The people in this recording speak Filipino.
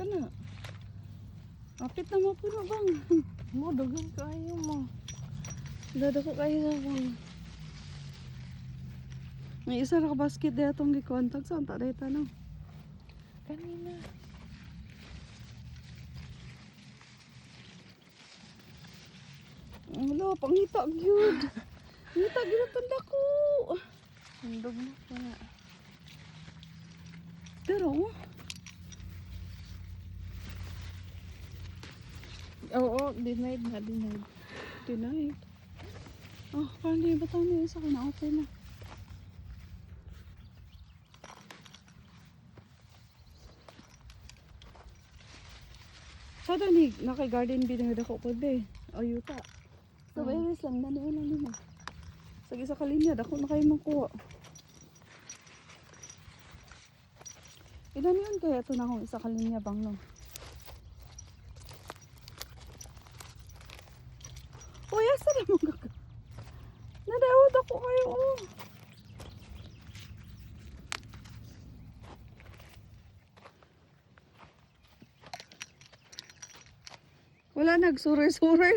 ka na. Apit na mo puno bang. Mo, dagan kayo mo. Dada ko kayo na bang. May isa na ka basket dito itong gikontag. Saan ta dito no? Kanina. Wala, pangita gyud. Ngita gyud ang tanda ko. Sundog mo po na. Pero, Oo, denied na, denied. tonight. Oh, parang di ba tayo na isa ka na okay na. Sada ni naka-garden bin nga dako pod be. O yuta. So virus lang na lang nimo. Sa isa ka linya dako na kayo makuha. Ilan yun kaya ito na akong isa ka linya bang no? Uy, asa na mo kaka? Nadawad ako kayo oh. Wala nagsuroy-suroy.